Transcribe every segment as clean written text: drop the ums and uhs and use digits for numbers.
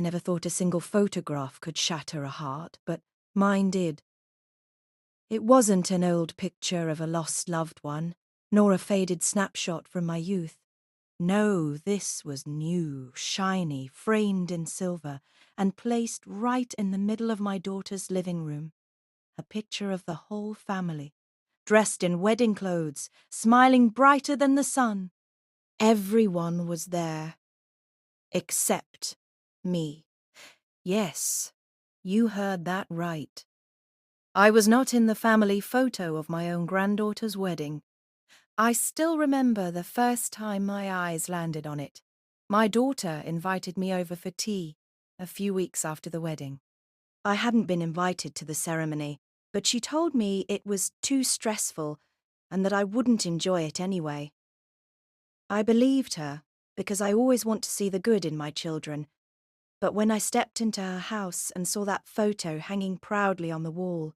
I never thought a single photograph could shatter a heart, but mine did. It wasn't an old picture of a lost loved one, nor a faded snapshot from my youth. No, this was new, shiny, framed in silver, and placed right in the middle of my daughter's living room. A picture of the whole family, dressed in wedding clothes, smiling brighter than the sun. Everyone was there, except me. Yes, you heard that right. I was not in the family photo of my own granddaughter's wedding. I still remember the first time my eyes landed on it. My daughter invited me over for tea a few weeks after the wedding. I hadn't been invited to the ceremony, but she told me it was too stressful and that I wouldn't enjoy it anyway. I believed her because I always want to see the good in my children, but when I stepped into her house and saw that photo hanging proudly on the wall,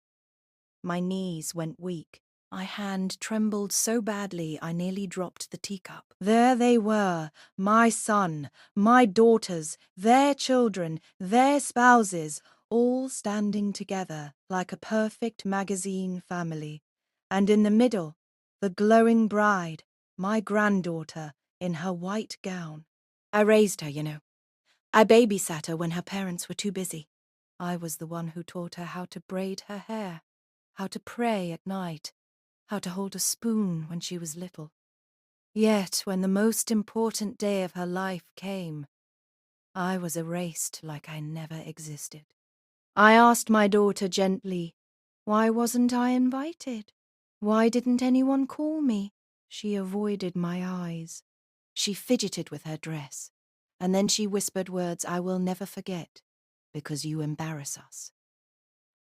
my knees went weak. My hand trembled so badly I nearly dropped the teacup. There they were, my son, my daughters, their children, their spouses, all standing together like a perfect magazine family. And in the middle, the glowing bride, my granddaughter, in her white gown. I raised her, you know. I babysat her when her parents were too busy. I was the one who taught her how to braid her hair, how to pray at night, how to hold a spoon when she was little. Yet, when the most important day of her life came, I was erased like I never existed. I asked my daughter gently, why wasn't I invited? Why didn't anyone call me? She avoided my eyes. She fidgeted with her dress, and then she whispered words I will never forget, because you embarrass us.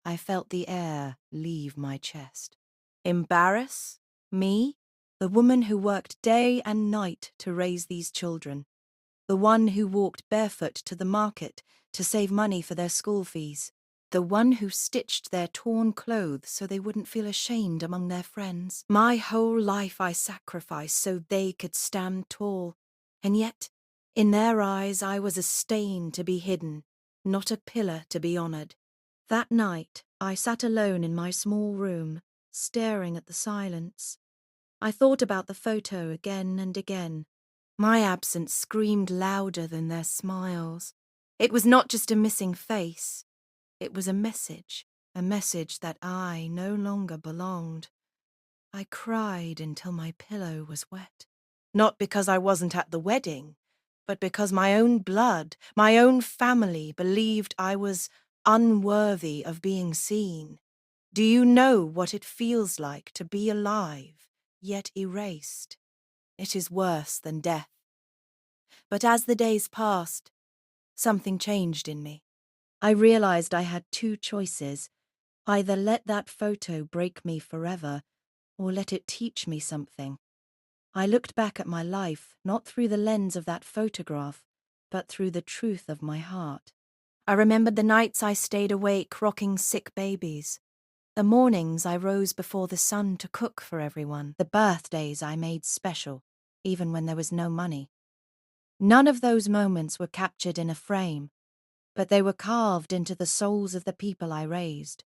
I felt the air leave my chest. Embarrass? Me? The woman who worked day and night to raise these children. The one who walked barefoot to the market to save money for their school fees. The one who stitched their torn clothes so they wouldn't feel ashamed among their friends. My whole life I sacrificed so they could stand tall. And yet, in their eyes I was a stain to be hidden, not a pillar to be honoured. That night, I sat alone in my small room, staring at the silence. I thought about the photo again and again. My absence screamed louder than their smiles. It was not just a missing face. It was a message that I no longer belonged. I cried until my pillow was wet. Not because I wasn't at the wedding, but because my own blood, my own family believed I was unworthy of being seen. Do you know what it feels like to be alive, yet erased? It is worse than death. But as the days passed, something changed in me. I realized I had two choices: either let that photo break me forever, or let it teach me something. I looked back at my life, not through the lens of that photograph, but through the truth of my heart. I remembered the nights I stayed awake rocking sick babies, the mornings I rose before the sun to cook for everyone, the birthdays I made special, even when there was no money. None of those moments were captured in a frame, but they were carved into the souls of the people I raised.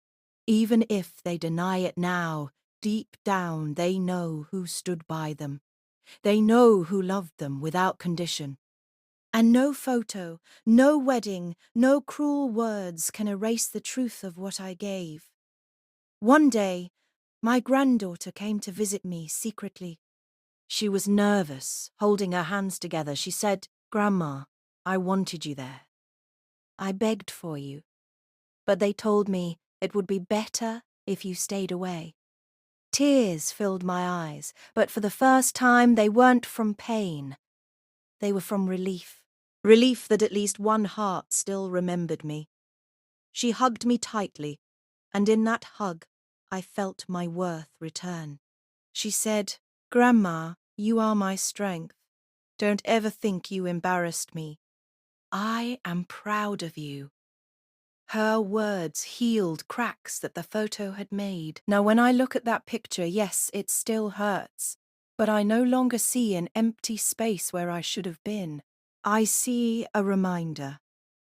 Even if they deny it now, deep down they know who stood by them. They know who loved them without condition. And no photo, no wedding, no cruel words can erase the truth of what I gave. One day, my granddaughter came to visit me secretly. She was nervous, holding her hands together. She said, "Grandma, I wanted you there. I begged for you, but they told me it would be better if you stayed away." Tears filled my eyes, but for the first time they weren't from pain. They were from relief. Relief that at least one heart still remembered me. She hugged me tightly, and in that hug, I felt my worth return. She said, "Grandma, you are my strength. Don't ever think you embarrassed me. I am proud of you." Her words healed cracks that the photo had made. Now when I look at that picture, yes, it still hurts, but I no longer see an empty space where I should have been. I see a reminder.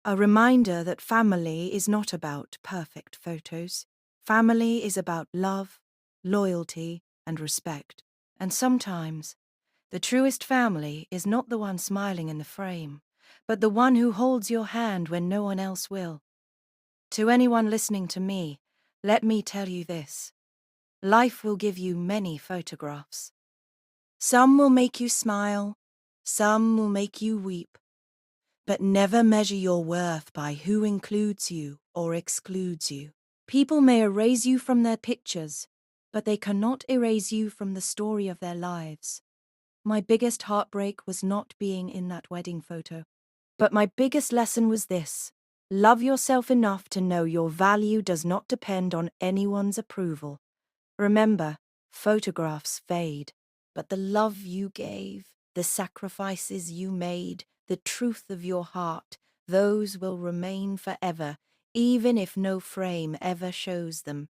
A reminder that family is not about perfect photos. Family is about love, loyalty, and respect. And sometimes, the truest family is not the one smiling in the frame, but the one who holds your hand when no one else will. To anyone listening to me, let me tell you this. Life will give you many photographs. Some will make you smile, some will make you weep. But never measure your worth by who includes you or excludes you. People may erase you from their pictures, but they cannot erase you from the story of their lives. My biggest heartbreak was not being in that wedding photo. But my biggest lesson was this: love yourself enough to know your value does not depend on anyone's approval. Remember, photographs fade, but the love you gave, the sacrifices you made, the truth of your heart, those will remain forever, even if no frame ever shows them.